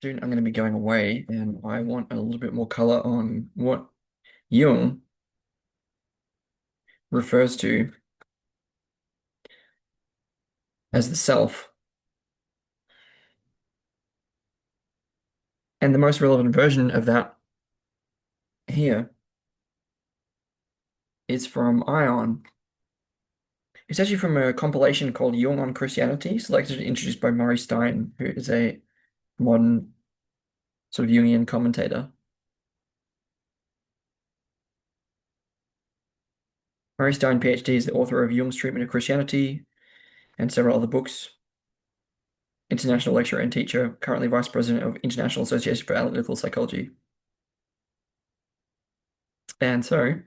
Soon I'm going to be going away, and I want a little bit more color on what Jung refers to as the self. And the most relevant version of that here is from Aion. It's actually from a compilation called Jung on Christianity, selected and introduced by Murray Stein, who is a modern sort of Jungian commentator. Murray Stein, PhD, is the author of Jung's Treatment of Christianity and several other books. International lecturer and teacher, currently vice president of International Association for Analytical Psychology. And so,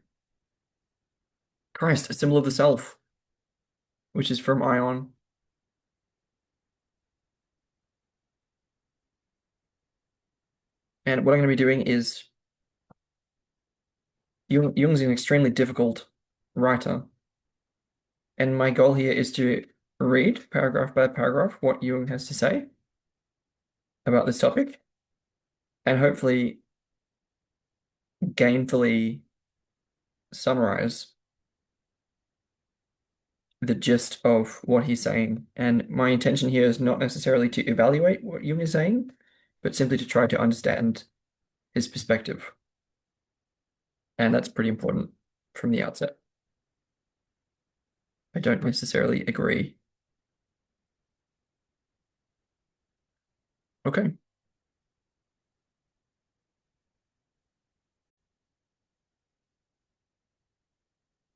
Christ, a symbol of the self, which is from Aion. And what I'm going to be doing is Jung's an extremely difficult writer. And my goal here is to read paragraph by paragraph what Jung has to say about this topic and hopefully gainfully summarize the gist of what he's saying. And my intention here is not necessarily to evaluate what Jung is saying, but simply to try to understand his perspective. And that's pretty important from the outset. I don't necessarily agree. Okay.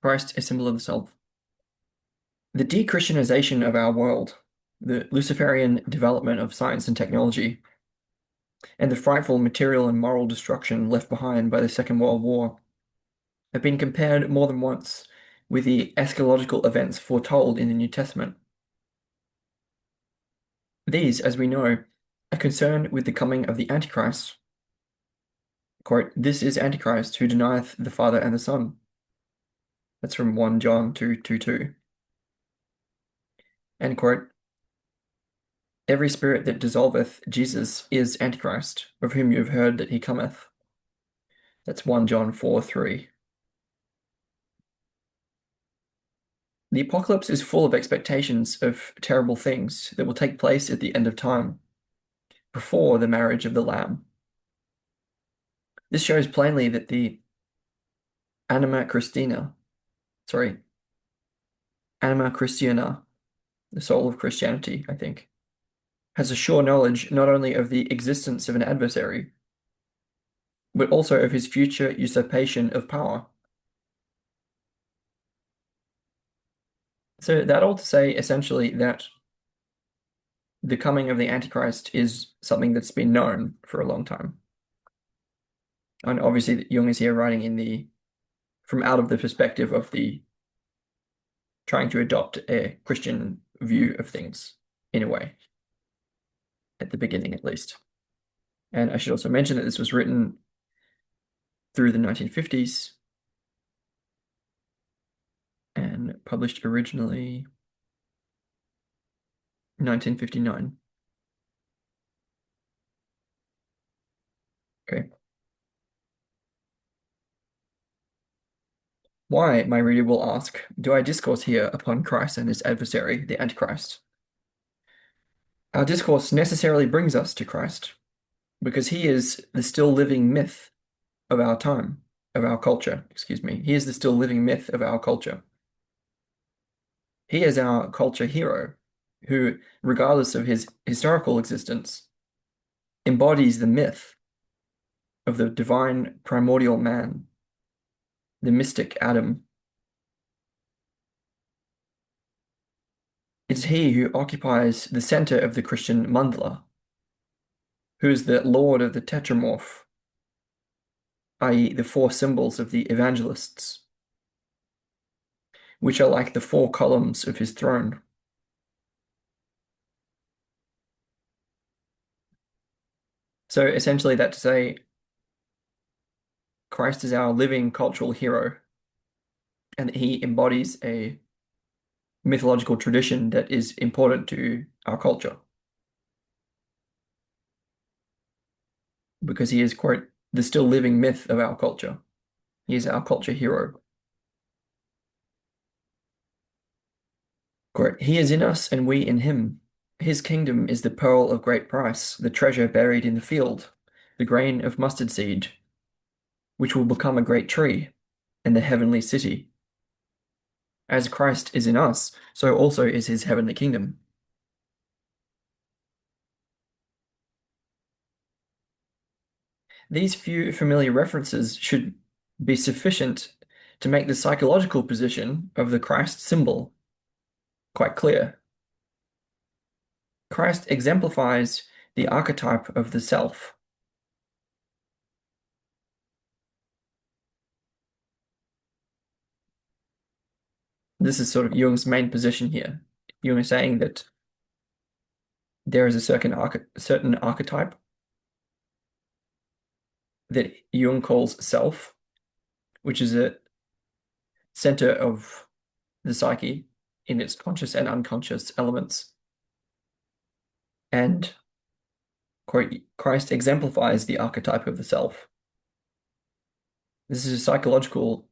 Christ, a symbol of the self. The de-Christianization of our world, the Luciferian development of science and technology, and the frightful material and moral destruction left behind by the Second World War have been compared more than once with the eschatological events foretold in the New Testament. These, as we know, are concerned with the coming of the Antichrist. Quote, "This is Antichrist who denieth the Father and the Son." That's from 1 John 2:2. And quote, "Every spirit that dissolveth Jesus is Antichrist, of whom you have heard that he cometh." That's 1 John 4:3. The apocalypse is full of expectations of terrible things that will take place at the end of time, before the marriage of the Lamb. This shows plainly that the anima Christina, anima Christiana, the soul of Christianity, I think, has a sure knowledge not only of the existence of an adversary, but also of his future usurpation of power. So that all to say, essentially, that the coming of the Antichrist is something that's been known for a long time. And obviously, Jung is here writing from out of the perspective of the trying to adopt a Christian view of things in a way, at the beginning at least. And I should also mention that this was written through the 1950s and published originally 1959. Okay. Why, my reader will ask, do I discourse here upon Christ and his adversary, the Antichrist? Our discourse necessarily brings us to Christ, because he is the still living myth of our time, of our culture, excuse me. He is the still living myth of our culture. He is our culture hero, who, regardless of his historical existence, embodies the myth of the divine primordial man, the mystic Adam. It's he who occupies the center of the Christian mandala, who is the lord of the tetramorph, i.e., the four symbols of the evangelists, which are like the four columns of his throne. So essentially, that to say, Christ is our living cultural hero, and that he embodies a mythological tradition that is important to our culture. because he is, quote, the still living myth of our culture. He is our culture hero. Quote, he is in us and we in him. His kingdom is the pearl of great price, the treasure buried in the field, the grain of mustard seed, which will become a great tree and the heavenly city. As Christ is in us, so also is his heavenly kingdom. These few familiar references should be sufficient to make the psychological position of the Christ symbol quite clear. Christ exemplifies the archetype of the self. This is sort of Jung's main position here. Jung is saying that there is a certain archetype that Jung calls self, which is a center of the psyche in its conscious and unconscious elements. And Christ exemplifies the archetype of the self. This is a psychological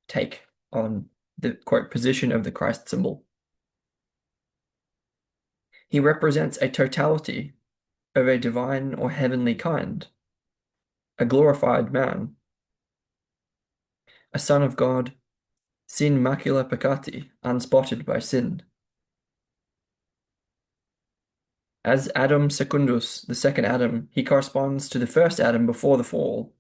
take on the, quote, position of the Christ symbol. He represents a totality of a divine or heavenly kind, a glorified man, a son of God, sin macula peccati, unspotted by sin. As Adam secundus, the second Adam, he corresponds to the first Adam before the fall,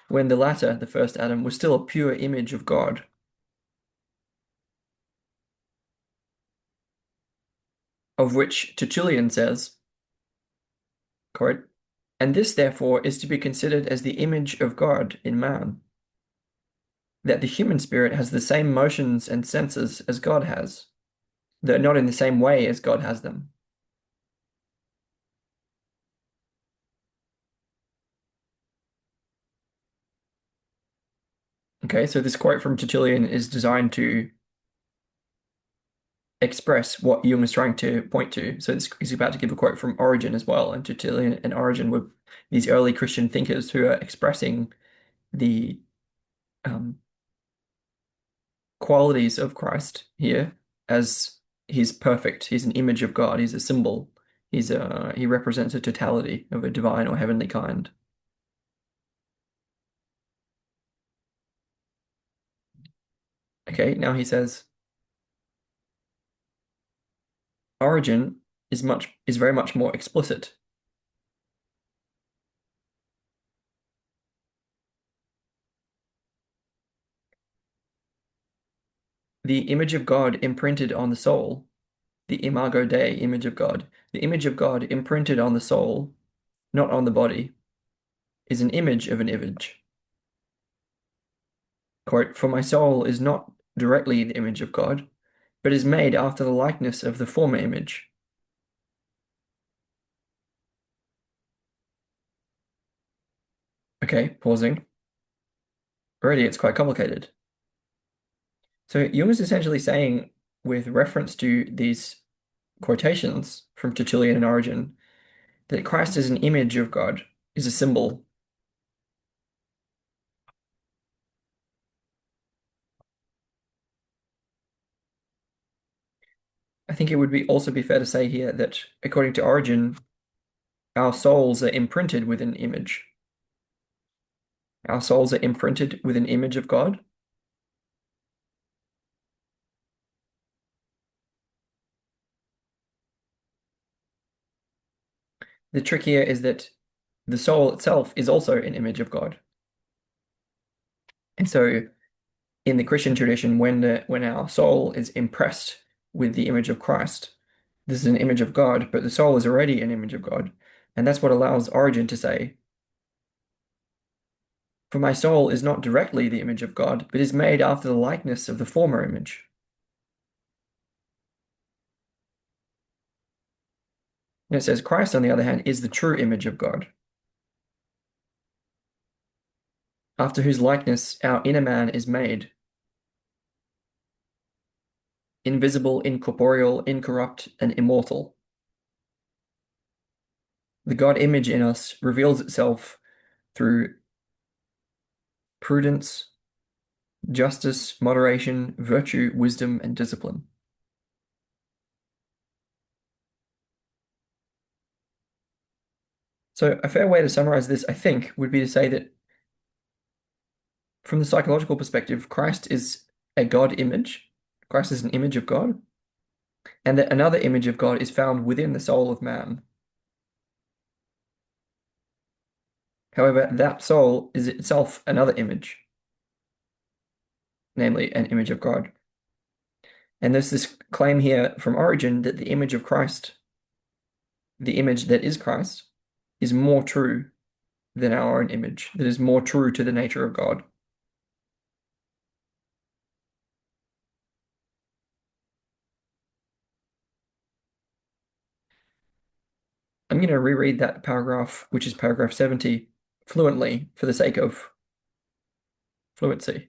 when the latter, the first Adam, was still a pure image of God. Of which Tertullian says, quote, and this therefore is to be considered as the image of God in man, that the human spirit has the same motions and senses as God has, though not in the same way as God has them. Okay, so this quote from Tertullian is designed to express what Jung is trying to point to. So he's about to give a quote from Origen as well, and Tertullian and Origen were these early Christian thinkers who are expressing the qualities of Christ here as he's perfect. He's an image of God. He's a symbol. He represents a totality of a divine or heavenly kind. Okay, now he says Origen is very much more explicit. The image of God imprinted on the soul, the Imago Dei, image of God, the image of God imprinted on the soul, not on the body, is an image of an image. Quote, for my soul is not directly the image of God, but is made after the likeness of the former image. Okay, pausing. Already it's quite complicated. So Jung is essentially saying, with reference to these quotations from Tertullian and Origen, that Christ is an image of God, is a symbol. I think it would also be fair to say here that according to Origen, our souls are imprinted with an image. Our souls are imprinted with an image of God. The trick here is that the soul itself is also an image of God. And so in the Christian tradition, when our soul is impressed with the image of Christ, this is an image of God, but the soul is already an image of God. And that's what allows Origen to say, for my soul is not directly the image of God, but is made after the likeness of the former image. And it says, Christ, on the other hand, is the true image of God, after whose likeness our inner man is made, invisible, incorporeal, incorrupt, and immortal. The God image in us reveals itself through prudence, justice, moderation, virtue, wisdom, and discipline. So a fair way to summarize this, I think, would be to say that from the psychological perspective, Christ is a God image. Christ is an image of God, and that another image of God is found within the soul of man. However, that soul is itself another image, namely an image of God. And there's this claim here from Origen that the image of Christ, the image that is Christ, is more true than our own image, that is more true to the nature of God. I'm going to reread that paragraph, which is paragraph 70, fluently for the sake of fluency.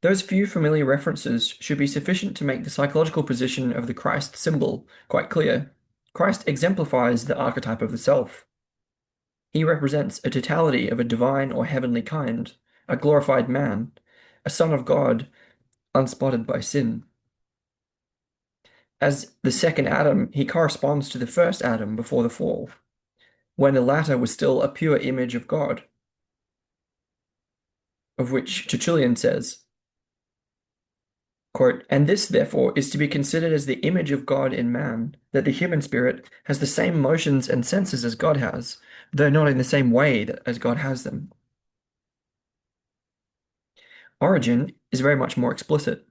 Those few familiar references should be sufficient to make the psychological position of the Christ symbol quite clear. Christ exemplifies the archetype of the self. He represents a totality of a divine or heavenly kind, a glorified man, a son of God, unspotted by sin. As the second Adam, he corresponds to the first Adam before the fall, when the latter was still a pure image of God, of which Tertullian says, quote, "And this, therefore, is to be considered as the image of God in man, that the human spirit has the same motions and senses as God has, though not in the same way as God has them." Origen is very much more explicit.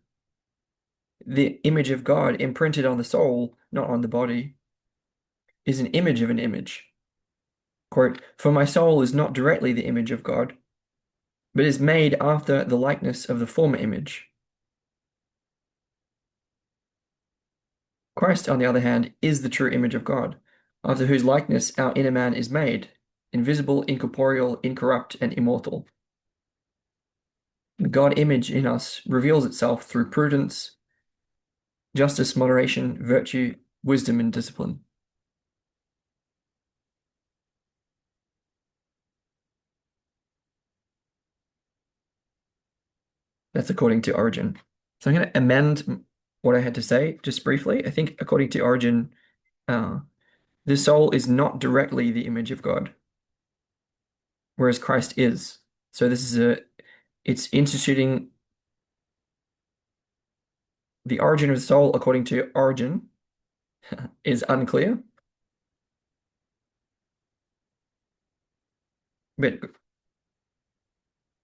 The image of God imprinted on the soul, not on the body, is an image of an image. Quote, "For my soul is not directly the image of God, but is made after the likeness of the former image." Christ, on the other hand, is the true image of God, after whose likeness our inner man is made, invisible, incorporeal, incorrupt, and immortal. The God image in us reveals itself through prudence, justice, moderation, virtue, wisdom, and discipline. That's according to Origen. So I'm going to amend what I had to say just briefly. I think according to Origen, the soul is not directly the image of God, whereas Christ is. So it's instituting the origin of the soul according to Origen is unclear, but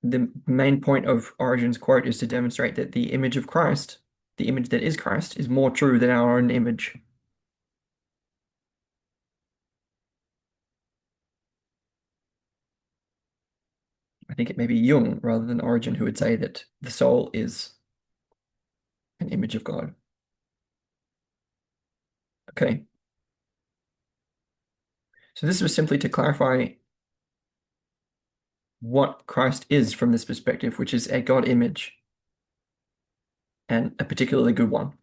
the main point of Origen's quote is to demonstrate that the image of Christ, the image that is Christ, is more true than our own image. I think it may be Jung rather than Origen who would say that the soul is an image of God. Okay. So this was simply to clarify what Christ is from this perspective, which is a God image, and a particularly good one.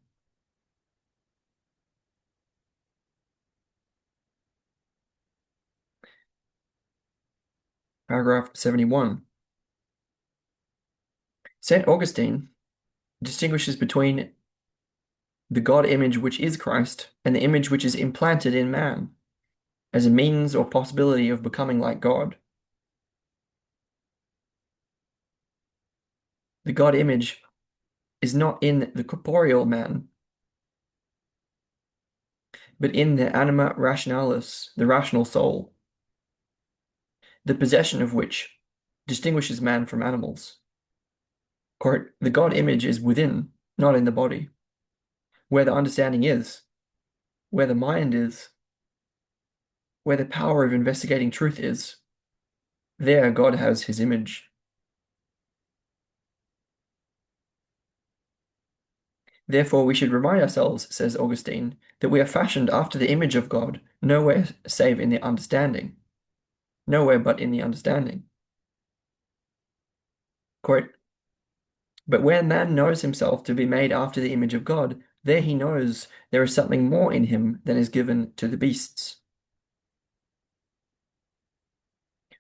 Paragraph 71. St. Augustine distinguishes between the God image which is Christ and the image which is implanted in man as a means or possibility of becoming like God. The God image is not in the corporeal man, but in the anima rationalis, the rational soul, the possession of which distinguishes man from animals. Or the God image is within, not in the body, where the understanding is, where the mind is, where the power of investigating truth is. There God has his image. Therefore, we should remind ourselves, says Augustine, that we are fashioned after the image of God, nowhere save in the understanding. Nowhere but in the understanding. Quote, "But when man knows himself to be made after the image of God, There he knows there is something more in him than is given to the beasts.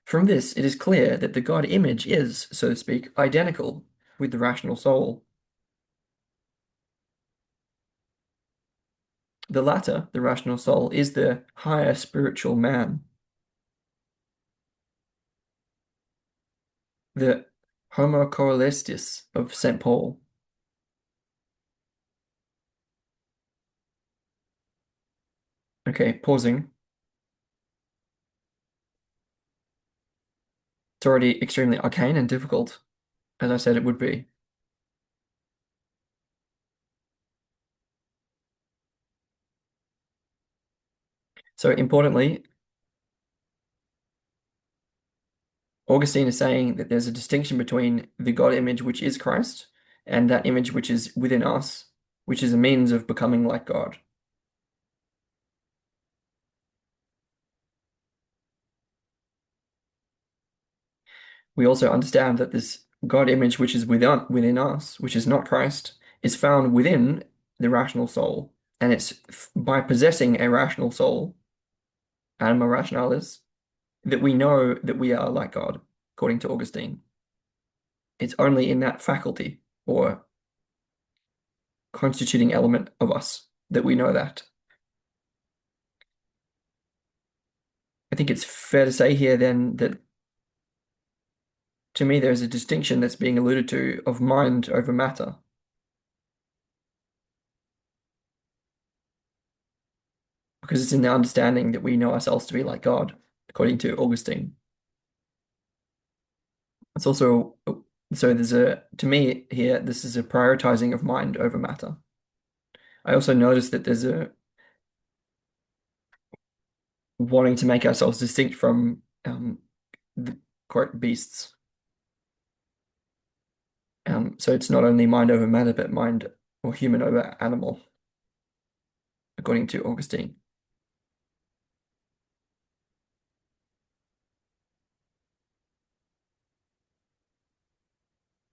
From this, it is clear that the God image is, so to speak, identical with the rational soul. The latter, the rational soul, is the higher spiritual man, the homo coelestis of St. Paul. Okay, pausing. It's already extremely arcane and difficult, as I said it would be. So importantly, Augustine is saying that there's a distinction between the God image, which is Christ, and that image which is within us, which is a means of becoming like God. We also understand that this God image, which is within us, which is not Christ, is found within the rational soul. And it's by possessing a rational soul, anima rationalis, that we know that we are like God, according to Augustine. It's only in that faculty or constituting element of us that we know that. I think it's fair to say here then that to me there's a distinction that's being alluded to of mind over matter. Because it's in the understanding that we know ourselves to be like God, according to Augustine. It's also, so there's to me here, this is a prioritizing of mind over matter. I also noticed that there's a wanting to make ourselves distinct from the quote beasts. So it's not only mind over matter, but mind or human over animal, according to Augustine.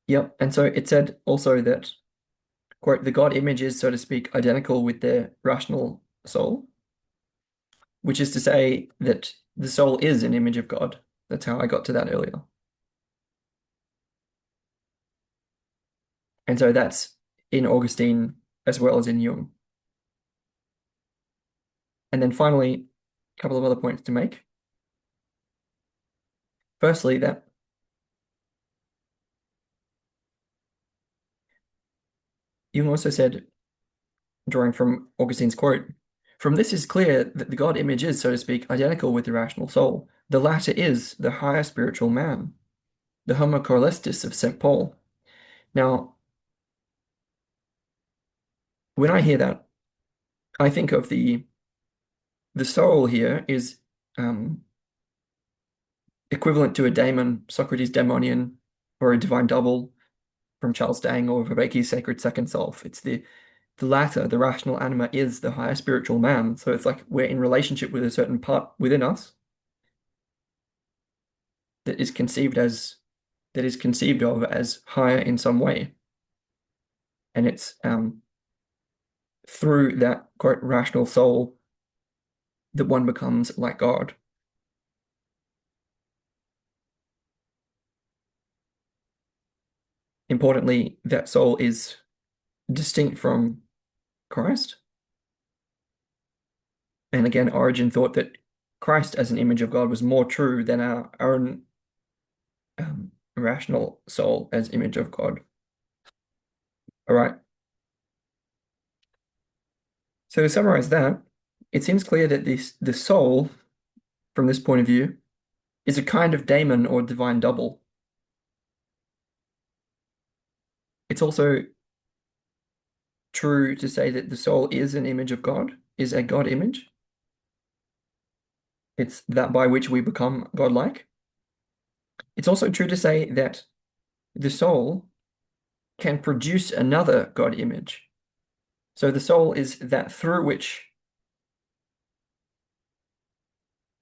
Yep, and so it said also that, quote, the God image is, so to speak, identical with the rational soul, which is to say that the soul is an image of God. That's how I got to that earlier. And so that's in Augustine as well as in Jung. And then finally, a couple of other points to make. Firstly, that Jung also said, drawing from Augustine's quote, from this is clear that the God image is, so to speak, identical with the rational soul. The latter is the higher spiritual man, the homo coelestis of St. Paul. Now, when I hear that, I think of the soul here is equivalent to a daemon, Socrates' daemonian, or a divine double from Charles Stang or Vervaeke's sacred second self. It's the latter, the rational anima, is the higher spiritual man. So it's like we're in relationship with a certain part within us that is conceived of as higher in some way. And it's through that quote rational soul that one becomes like God. Importantly, that soul is distinct from Christ. And again, Origen thought that Christ as an image of God was more true than our own rational soul as image of God. All right. So to summarize that, it seems clear that the soul, from this point of view, is a kind of daemon or divine double. It's also true to say that the soul is an image of God, is a God image. It's that by which we become godlike. It's also true to say that the soul can produce another God image. So the soul is that through which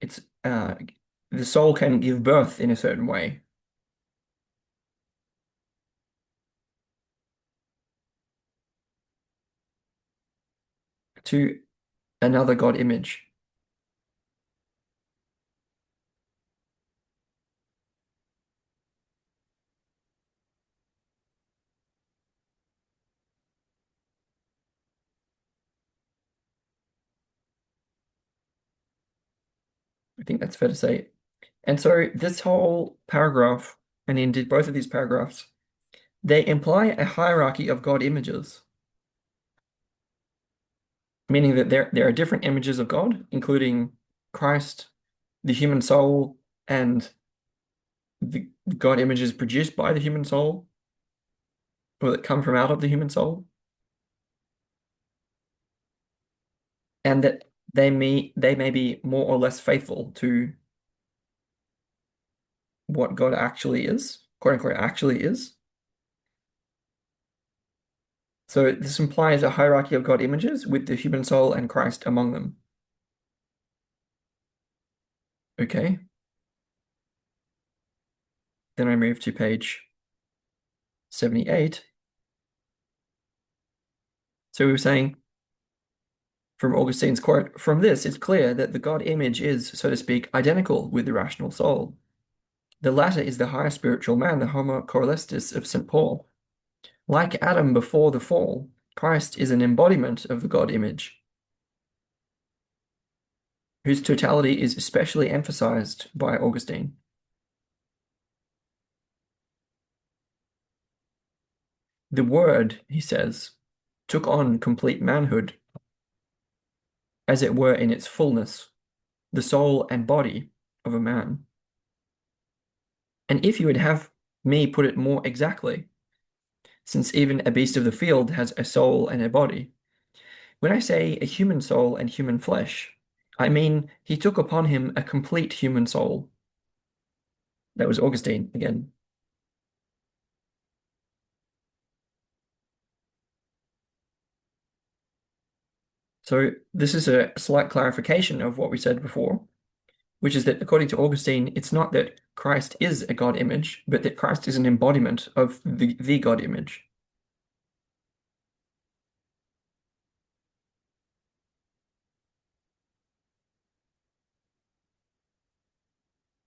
it's the soul can give birth in a certain way. to another God image. I think that's fair to say. And so this whole paragraph, and indeed both of these paragraphs, they imply a hierarchy of God images, meaning that there are different images of God, including Christ, the human soul, and the God images produced by the human soul, or that come from out of the human soul, and that they may be more or less faithful to what God actually is, quote unquote, actually is. So this implies a hierarchy of God images with the human soul and Christ among them. Okay. Then I move to page 78. So we were saying, from Augustine's quote, from this it's clear that the God image is, so to speak, identical with the rational soul. The latter is the higher spiritual man, the homo corelestis of St. Paul. Like Adam before the fall, Christ is an embodiment of the God image, whose totality is especially emphasized by Augustine. The Word, he says, took on complete manhood, as it were in its fullness, the soul and body of a man. And if you would have me put it more exactly, since even a beast of the field has a soul and a body, when I say a human soul and human flesh, I mean he took upon him a complete human soul. That was Augustine again. So this is a slight clarification of what we said before, which is that according to Augustine, it's not that Christ is a God image, but that Christ is an embodiment of the God image.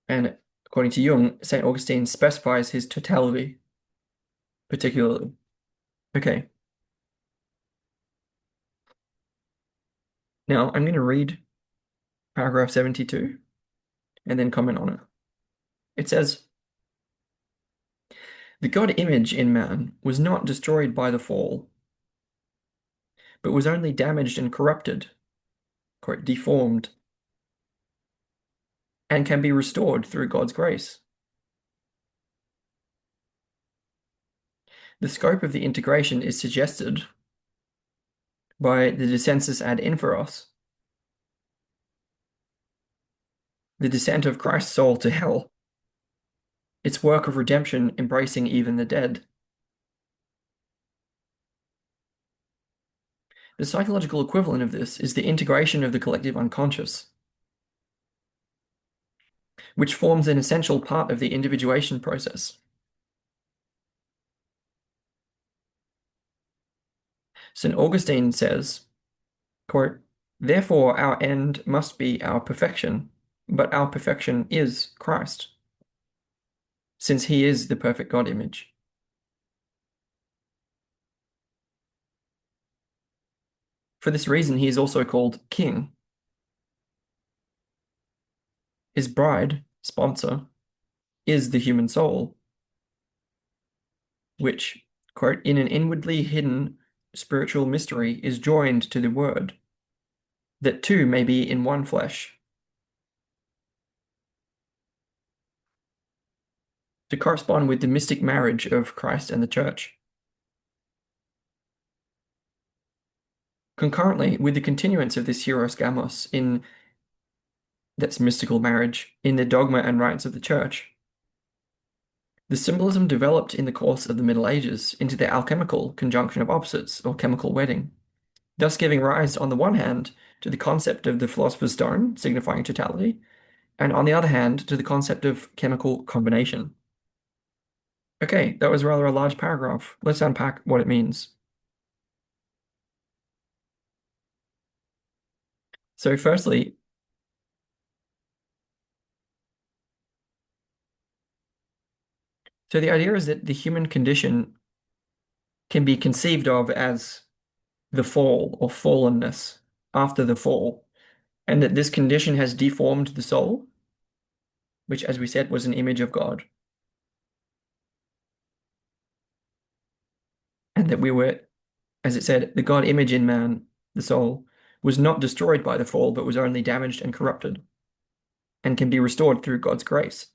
And according to Jung, St. Augustine specifies his totality particularly. Okay, now I'm going to read paragraph 72 and then comment on it. It says, the God image in man was not destroyed by the fall, but was only damaged and corrupted, quote, deformed, and can be restored through God's grace. The scope of the integration is suggested by the descensus ad inferos, the descent of Christ's soul to hell, its work of redemption embracing even the dead. The psychological equivalent of this is the integration of the collective unconscious, which forms an essential part of the individuation process. St. Augustine says, quote, therefore our end must be our perfection, but our perfection is Christ, since he is the perfect God image. For this reason, he is also called King. His bride, sponsor, is the human soul, which, quote, in an inwardly hidden spiritual mystery is joined to the Word, that two may be in one flesh. To correspond with the mystic marriage of Christ and the Church. Concurrently with the continuance of this hieros gamos in that's mystical marriage in the dogma and rites of the Church, the symbolism developed in the course of the Middle Ages into the alchemical conjunction of opposites or chemical wedding, thus giving rise, on the one hand, to the concept of the philosopher's stone, signifying totality, and on the other hand, to the concept of chemical combination. Okay, that was rather a large paragraph. Let's unpack what it means. So firstly, so the idea is that the human condition can be conceived of as the fall or fallenness after the fall, and that this condition has deformed the soul, which, as we said, was an image of God, and that we were, as it said, the God image in man, the soul, was not destroyed by the fall, but was only damaged and corrupted, and can be restored through God's grace.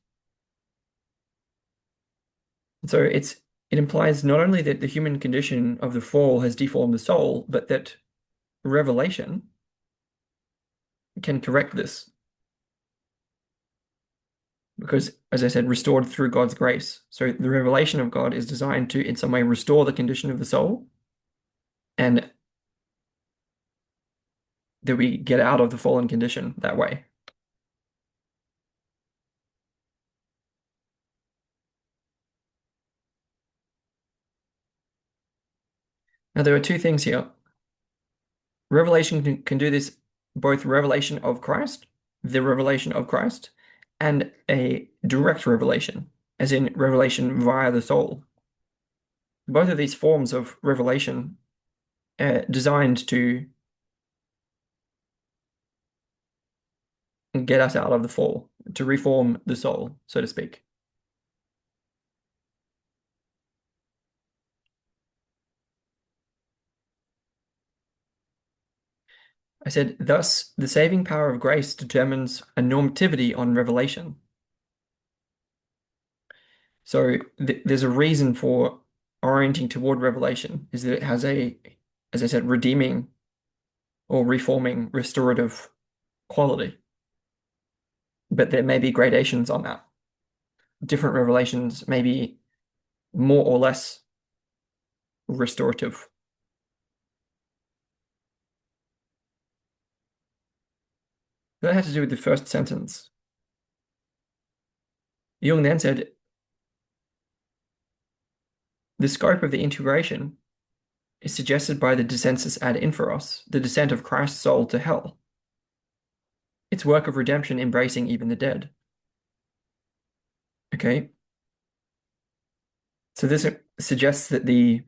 So it implies not only that the human condition of the fall has deformed the soul, but that revelation can correct this. Because, as I said, restored through God's grace. So the revelation of God is designed to, in some way, restore the condition of the soul, and that we get out of the fallen condition that way. Now, there are two things here. Revelation can do this, both revelation of Christ, the revelation of Christ, and a direct revelation, as in revelation via the soul. Both of these forms of revelation are designed to get us out of the fall, to reform the soul, so to speak. I said, thus, the saving power of grace determines a normativity on revelation. So there's a reason for orienting toward revelation, is that it has a, as I said, redeeming or reforming, restorative quality. But there may be gradations on that. Different revelations may be more or less restorative. That had to do with the first sentence. Jung then said, the scope of the integration is suggested by the descensus ad inferos, the descent of Christ's soul to hell, its work of redemption embracing even the dead. Okay, so this suggests that this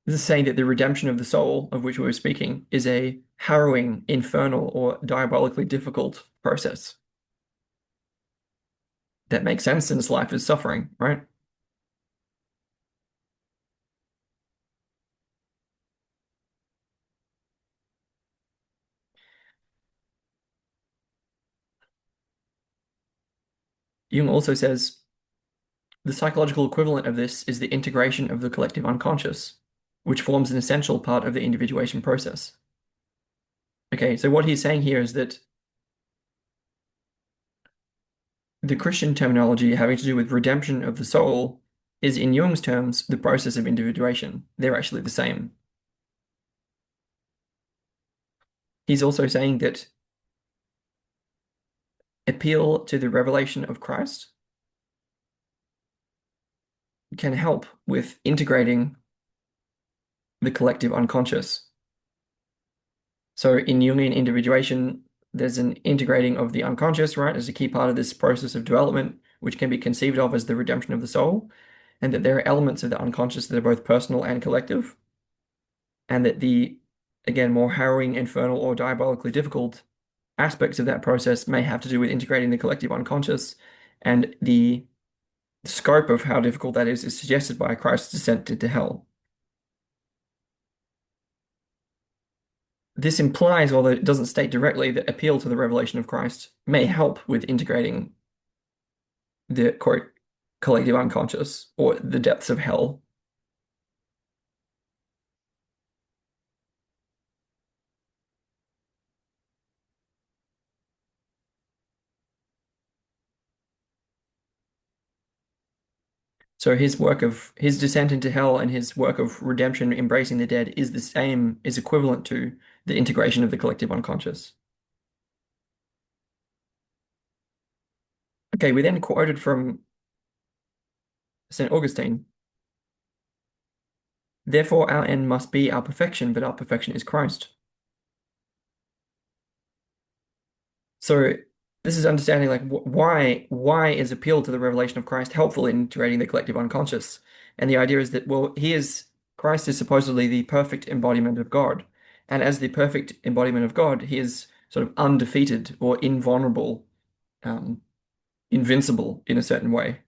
is saying that the redemption of the soul, of which we were speaking, is a harrowing, infernal, or diabolically difficult process. That makes sense since life is suffering, right? Jung also says the psychological equivalent of this is the integration of the collective unconscious, which forms an essential part of the individuation process. Okay, so what he's saying here is that the Christian terminology having to do with redemption of the soul is, in Jung's terms, the process of individuation. They're actually the same. He's also saying that appeal to the revelation of Christ can help with integrating the collective unconscious. So in Jungian individuation, there's an integrating of the unconscious, right, as a key part of this process of development, which can be conceived of as the redemption of the soul, and that there are elements of the unconscious that are both personal and collective, and that the, again, more harrowing, infernal, or diabolically difficult aspects of that process may have to do with integrating the collective unconscious, and the scope of how difficult that is suggested by Christ's descent into hell. This implies, although it doesn't state directly, that appeal to the revelation of Christ may help with integrating the quote collective unconscious or the depths of hell. So his descent into hell and his work of redemption, embracing the dead, is the same, is equivalent to the integration of the collective unconscious. Okay, we then quoted from St. Augustine. Therefore, our end must be our perfection, but our perfection is Christ. So this is understanding like why is appeal to the revelation of Christ helpful in integrating the collective unconscious? And the idea is that well, Christ is supposedly the perfect embodiment of God, and as the perfect embodiment of God, he is sort of undefeated or invulnerable, um, invincible in a certain way.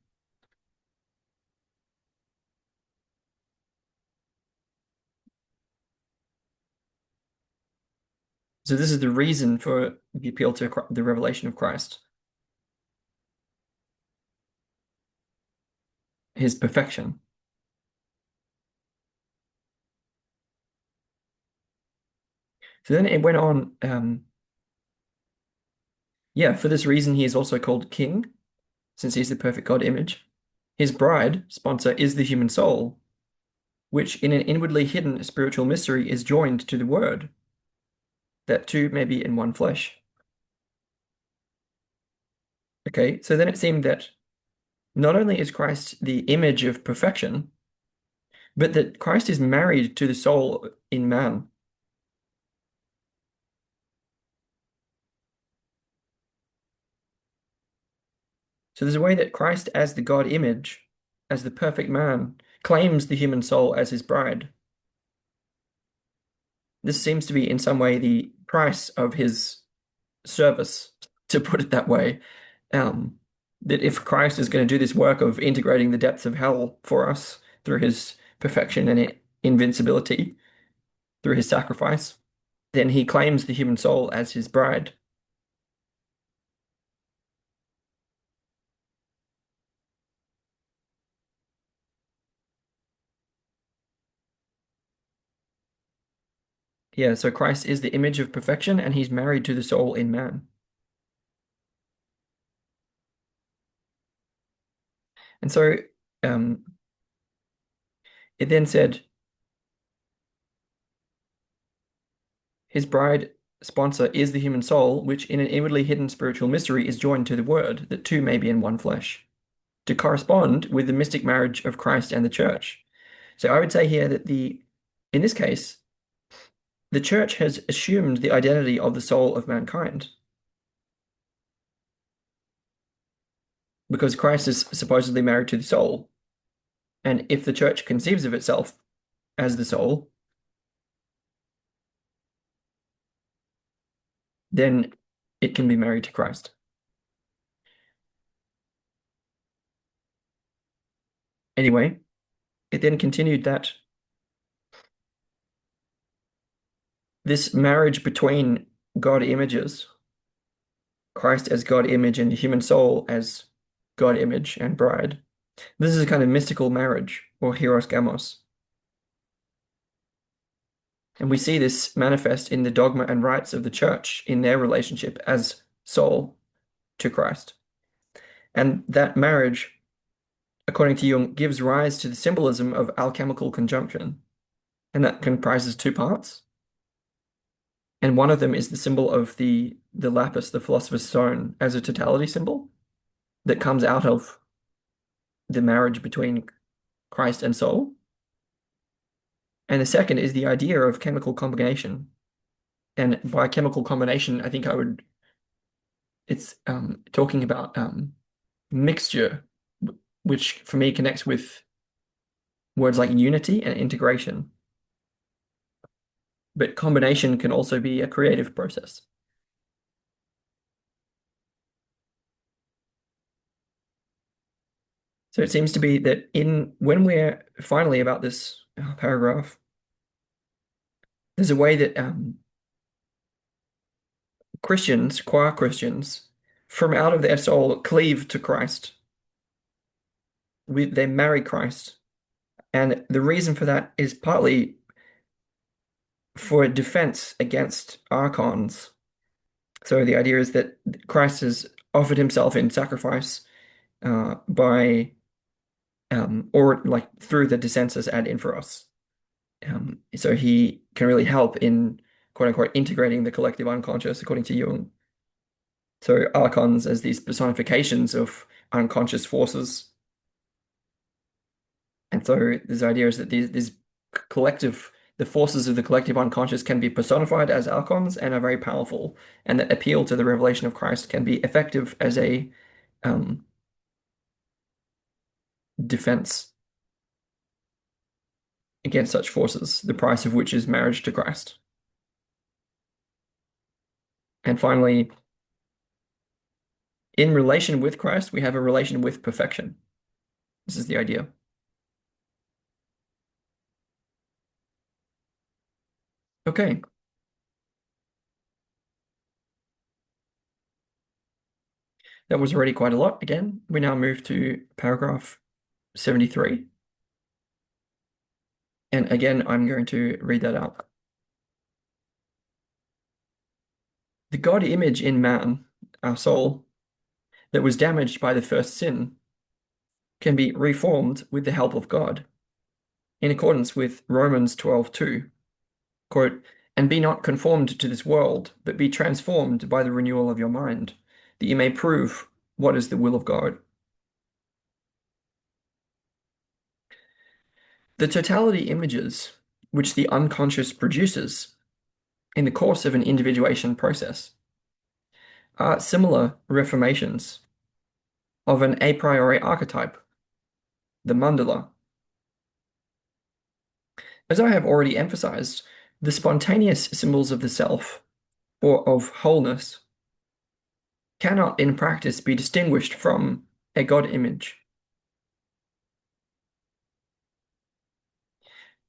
So this is the reason for the appeal to the revelation of Christ, his perfection. So then it went on, yeah, for this reason he is also called king, since he's the perfect God image. His bride, sponsor, is the human soul, which in an inwardly hidden spiritual mystery is joined to the Word, that two may be in one flesh. Okay, so then it seemed that not only is Christ the image of perfection, but that Christ is married to the soul in man. So there's a way that Christ, as the God image, as the perfect man, claims the human soul as his bride. This seems to be in some way the price of his service, to put it that way. Um, that if Christ is going to do this work of integrating the depths of hell for us through his perfection and invincibility, through his sacrifice, then he claims the human soul as his bride. Yeah, so Christ is the image of perfection and he's married to the soul in man. And so um, it then said, his bride sponsor is the human soul, which in an inwardly hidden spiritual mystery is joined to the Word, that two may be in one flesh, to correspond with the mystic marriage of Christ and the church. So I would say here that in this case, the church has assumed the identity of the soul of mankind because Christ is supposedly married to the soul. And if the church conceives of itself as the soul, then it can be married to Christ. Anyway, it then continued that this marriage between God images, Christ as God image and the human soul as God image and bride, this is a kind of mystical marriage or hieros gamos. And we see this manifest in the dogma and rites of the church in their relationship as soul to Christ. And that marriage, according to Jung, gives rise to the symbolism of alchemical conjunction. And that comprises two parts. And one of them is the symbol of the lapis, the philosopher's stone, as a totality symbol that comes out of the marriage between Christ and soul. And the second is the idea of chemical combination. And by chemical combination, I think it's talking about mixture, which for me connects with words like unity and integration. But combination can also be a creative process. So it seems to be that when we're finally about this paragraph, there's a way that Christians, qua Christians, from out of their soul cleave to Christ. They marry Christ. And the reason for that is partly for defense against archons. So the idea is that Christ has offered himself in sacrifice by or like through the dissensus ad inferos. So he can really help in quote unquote integrating the collective unconscious according to Jung. So archons as these personifications of unconscious forces. And so this idea is that these collective, the forces of the collective unconscious can be personified as archons and are very powerful, and that appeal to the revelation of Christ can be effective as a um, defense against such forces, the price of which is marriage to Christ. And finally, in relation with Christ, we have a relation with perfection. This is the idea. Okay, that was already quite a lot. Again, we now move to paragraph 73. And again, I'm going to read that out. The God image in man, our soul, that was damaged by the first sin, can be reformed with the help of God, in accordance with Romans 12:2. Quote, "And be not conformed to this world, but be transformed by the renewal of your mind, that you may prove what is the will of God." The totality images which the unconscious produces in the course of an individuation process are similar reformations of an a priori archetype, the mandala. As I have already emphasized, the spontaneous symbols of the self, or of wholeness, cannot in practice be distinguished from a God image.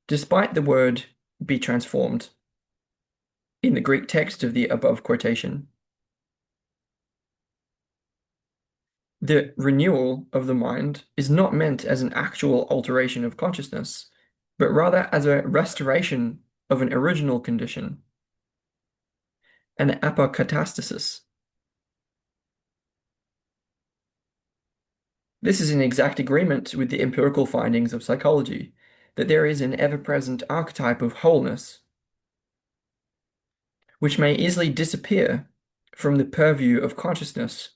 Despite the word be transformed in the Greek text of the above quotation, the renewal of the mind is not meant as an actual alteration of consciousness, but rather as a restoration of an original condition, an apokatastasis. This is in exact agreement with the empirical findings of psychology, that there is an ever-present archetype of wholeness, which may easily disappear from the purview of consciousness,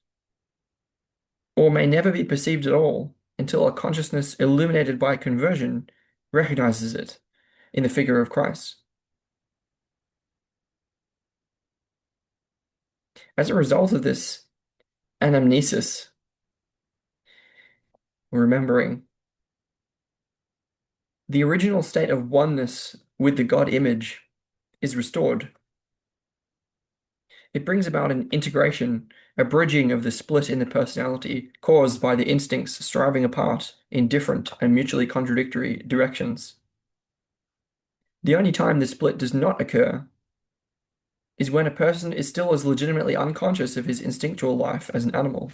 or may never be perceived at all until a consciousness illuminated by conversion recognizes it in the figure of Christ. As a result of this anamnesis, remembering, the original state of oneness with the God image is restored. It brings about an integration, a bridging of the split in the personality caused by the instincts striving apart in different and mutually contradictory directions. The only time the split does not occur is when a person is still as legitimately unconscious of his instinctual life as an animal,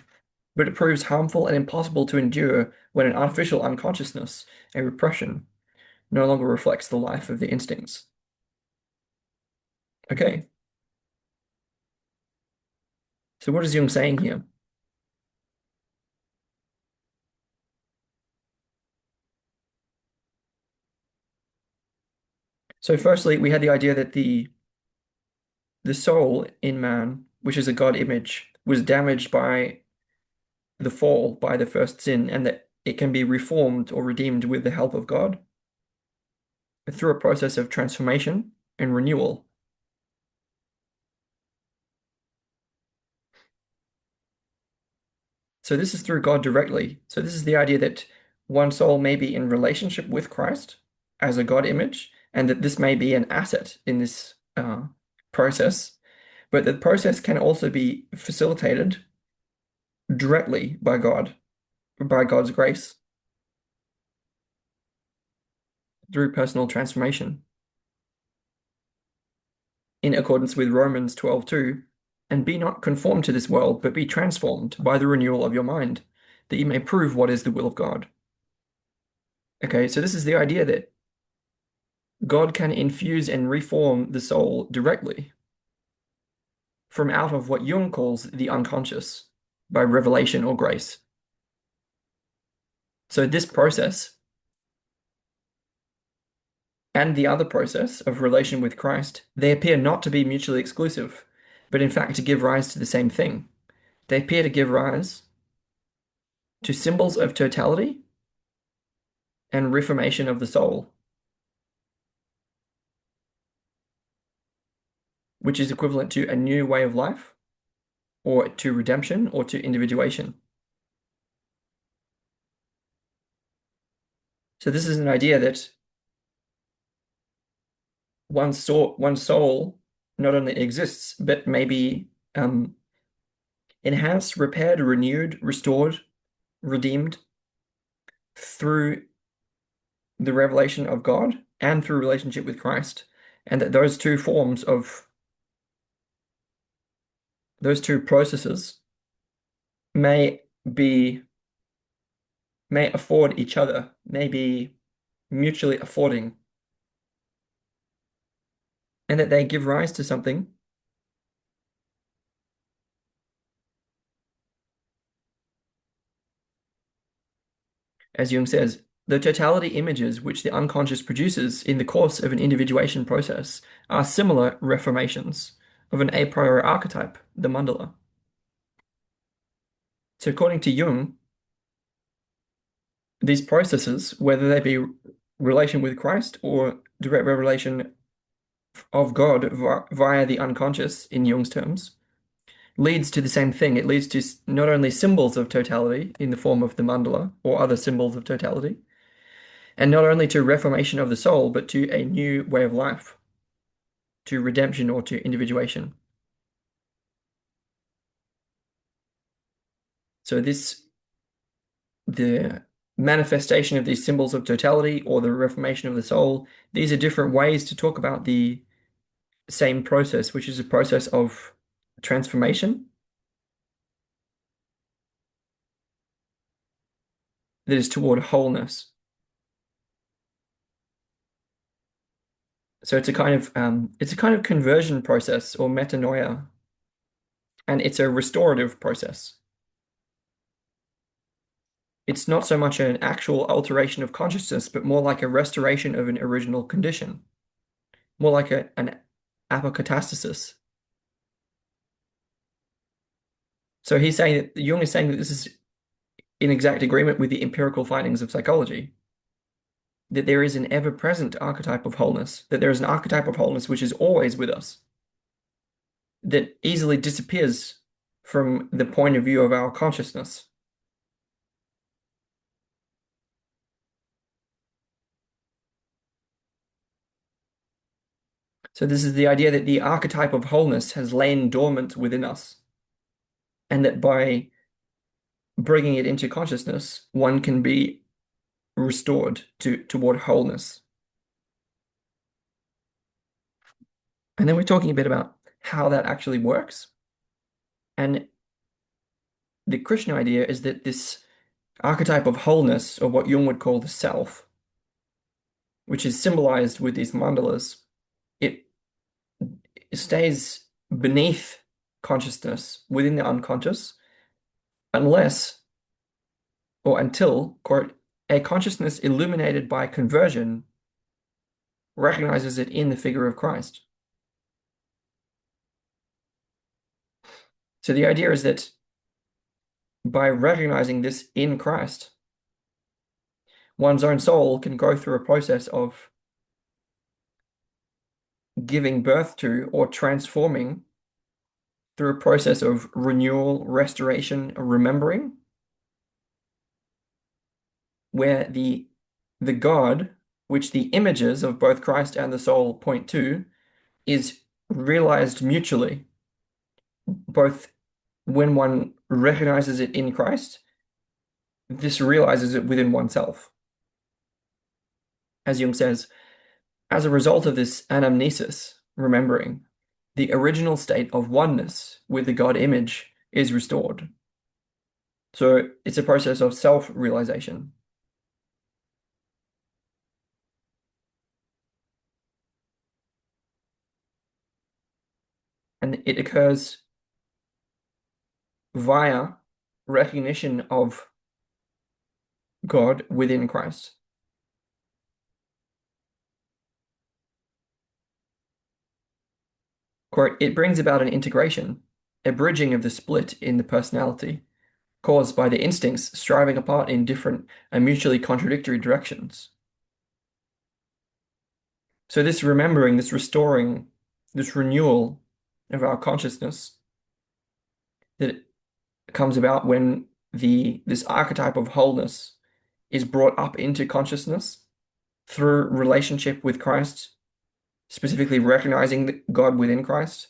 but it proves harmful and impossible to endure when an artificial unconsciousness, a repression, no longer reflects the life of the instincts. Okay, so what is Jung saying here? So firstly, we had the idea that the soul in man, which is a God image, was damaged by the fall, by the first sin, and that it can be reformed or redeemed with the help of God through a process of transformation and renewal. So this is through God directly. So this is the idea that one soul may be in relationship with Christ as a God image, and that this may be an asset in this process, but the process can also be facilitated directly by God, by God's grace, through personal transformation, in accordance with Romans 12:2, and be not conformed to this world, but be transformed by the renewal of your mind, that you may prove what is the will of God. Okay, so this is the idea that God can infuse and reform the soul directly from out of what Jung calls the unconscious by revelation or grace. So this process and the other process of relation with Christ, they appear not to be mutually exclusive, but in fact to give rise to the same thing. They appear to give rise to symbols of totality and reformation of the soul. which is equivalent to a new way of life, or to redemption, or to individuation. So this is an idea that one soul not only exists, but may be enhanced, repaired, renewed, restored, redeemed through the revelation of God and through relationship with Christ, and that those two forms of those two processes may be may afford each other, may be mutually affording, and that they give rise to something, as Jung says, the totality images which the unconscious produces in the course of an individuation process are similar reformations of an a priori archetype, the mandala. So according to Jung, these processes, whether they be relation with Christ or direct revelation of God via the unconscious, in Jung's terms, leads to the same thing. It leads to not only symbols of totality in the form of the mandala or other symbols of totality, and not only to reformation of the soul, but to a new way of life, to redemption or to individuation. So the manifestation of these symbols of totality or the reformation of the soul, these are different ways to talk about the same process, which is a process of transformation that is toward wholeness. So it's a kind of conversion process or metanoia, and it's a restorative process. It's not so much an actual alteration of consciousness, but more like a restoration of an original condition, more like an apokatastasis. So he's saying that Jung is saying that this is in exact agreement with the empirical findings of psychology, that there is an ever-present archetype of wholeness, that there is an archetype of wholeness which is always with us, that easily disappears from the point of view of our consciousness. So this is the idea that the archetype of wholeness has lain dormant within us, and that by bringing it into consciousness, one can be restored toward wholeness. And then we're talking a bit about how that actually works. And the Krishna idea is that this archetype of wholeness, or what Jung would call the self, which is symbolized with these mandalas, it stays beneath consciousness, within the unconscious, unless or until, quote, a consciousness illuminated by conversion recognizes it in the figure of Christ. So the idea is that by recognizing this in Christ, one's own soul can go through a process of giving birth to or transforming through a process of renewal, restoration, remembering, where the God, which the images of both Christ and the soul point to, is realized mutually, both when one recognizes it in Christ, this realizes it within oneself. As Jung says, as a result of this anamnesis, remembering, the original state of oneness with the God image is restored. So it's a process of self-realization. And it occurs via recognition of God within Christ. Quote, it brings about an integration, a bridging of the split in the personality, caused by the instincts striving apart in different and mutually contradictory directions. So this remembering, this restoring, this renewal of our consciousness that comes about when this archetype of wholeness is brought up into consciousness through relationship with Christ, specifically recognizing God within Christ.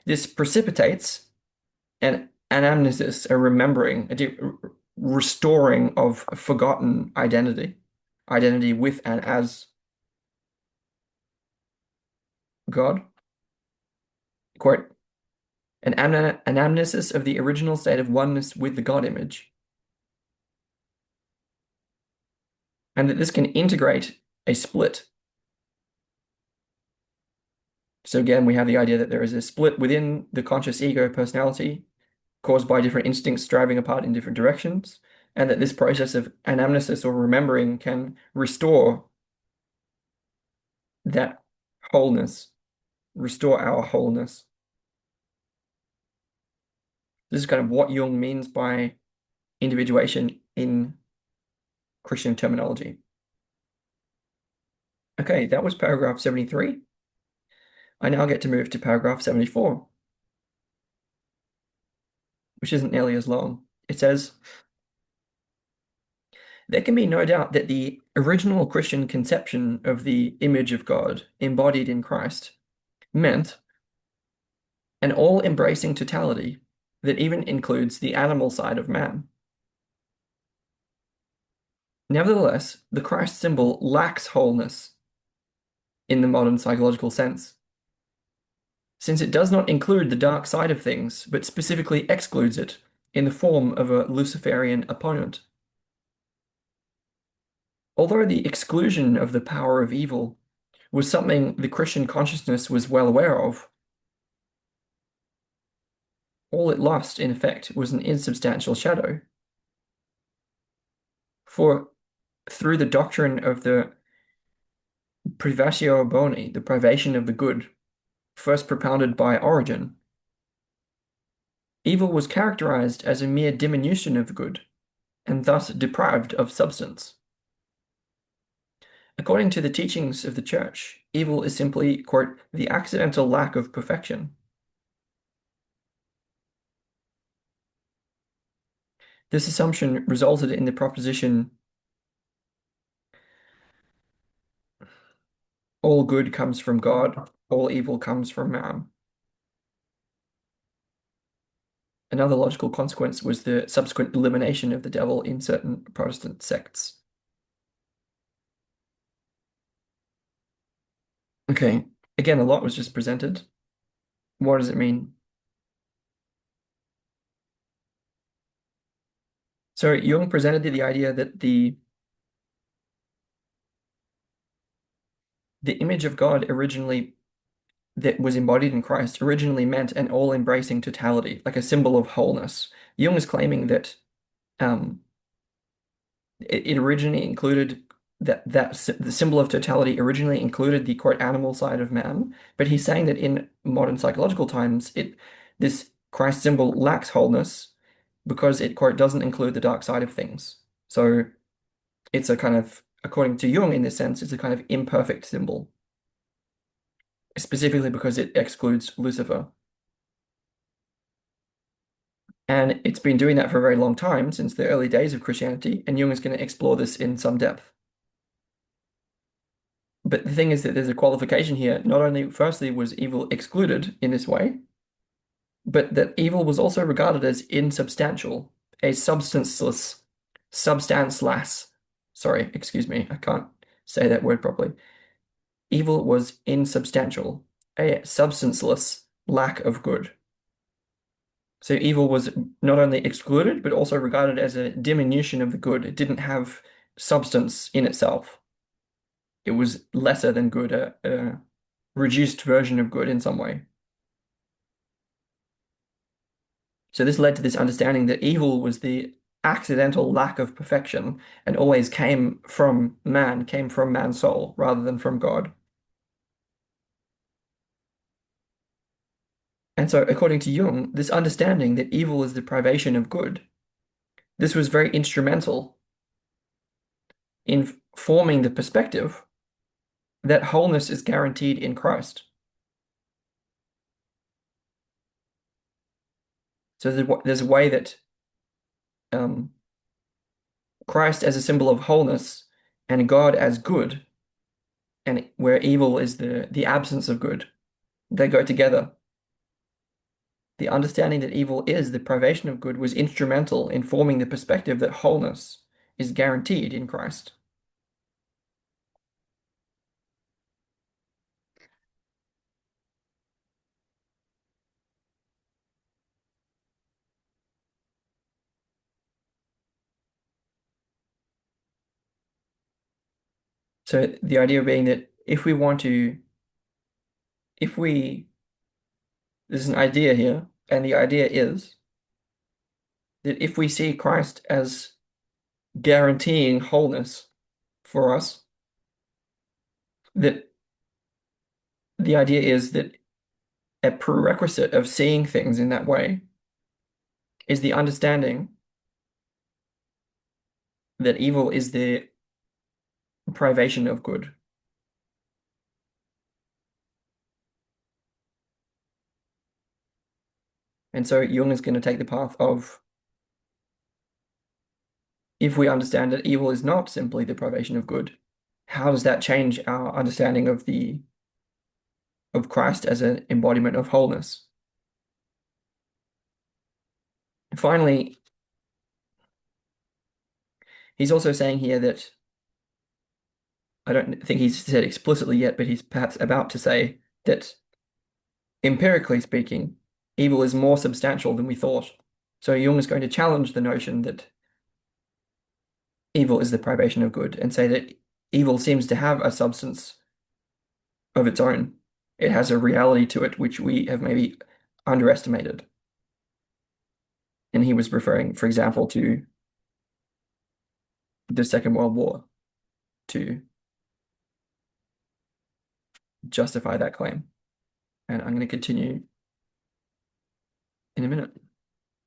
This precipitates an anamnesis, a remembering, restoring of forgotten identity with and as God. Quote, an anamnesis of the original state of oneness with the God image, and that this can integrate a split. So again, we have the idea that there is a split within the conscious ego personality caused by different instincts driving apart in different directions, and that this process of anamnesis or remembering can restore that wholeness, restore our wholeness. This is kind of what Jung means by individuation in Christian terminology. Okay, that was paragraph 73. I now get to move to paragraph 74, which isn't nearly as long. It says, there can be no doubt that the original Christian conception of the image of God embodied in Christ meant an all-embracing totality that even includes the animal side of man. Nevertheless, the Christ symbol lacks wholeness in the modern psychological sense, since it does not include the dark side of things, but specifically excludes it in the form of a Luciferian opponent. Although the exclusion of the power of evil was something the Christian consciousness was well aware of, all it lost, in effect, was an insubstantial shadow. For through the doctrine of the privatio boni, the privation of the good, first propounded by Origen, evil was characterized as a mere diminution of the good, and thus deprived of substance. According to the teachings of the Church, evil is simply, quote, the accidental lack of perfection. This assumption resulted in the proposition, all good comes from God, all evil comes from man. Another logical consequence was the subsequent elimination of the devil in certain Protestant sects. Okay, again, a lot was just presented. What does it mean? So Jung presented the idea that the image of God originally that was embodied in Christ originally meant an all-embracing totality, like a symbol of wholeness. Jung is claiming that it originally included the symbol of totality originally included the quote animal side of man, but he's saying that in modern psychological times, this Christ symbol lacks wholeness because it quote doesn't include the dark side of things. So it's a kind of, according to Jung, in this sense, it's a kind of imperfect symbol, specifically because it excludes Lucifer. And it's been doing that for a very long time, since the early days of Christianity, and Jung is going to explore this in some depth. But the thing is that there's a qualification here. Not only, firstly, was evil excluded in this way, but that evil was also regarded as insubstantial, a substanceless, sorry, excuse me, I can't say that word properly. Evil was insubstantial, a substanceless lack of good. So evil was not only excluded, but also regarded as a diminution of the good. It didn't have substance in itself. It was lesser than good, a reduced version of good in some way. So this led to this understanding that evil was the accidental lack of perfection and always came from man's soul, rather than from God. And so, according to Jung, this understanding that evil is the privation of good, this was very instrumental in forming the perspective that wholeness is guaranteed in Christ. So there's a way that um, Christ as a symbol of wholeness and God as good, and where evil is the absence of good, they go together. The understanding that evil is the privation of good was instrumental in forming the perspective that wholeness is guaranteed in Christ. So the idea being that if we, there's an idea here, and the idea is that if we see Christ as guaranteeing wholeness for us, that the idea is that a prerequisite of seeing things in that way is the understanding that evil is the privation of good. And so Jung is going to take the path of, if we understand that evil is not simply the privation of good, how does that change our understanding of Christ as an embodiment of wholeness? Finally, he's also saying here that, I don't think he's said explicitly yet, but he's perhaps about to say that empirically speaking, evil is more substantial than we thought. So Jung is going to challenge the notion that evil is the privation of good and say that evil seems to have a substance of its own. It has a reality to it which we have maybe underestimated. And he was referring, for example, to the Second World War to justify that claim. And I'm going to continue in a minute.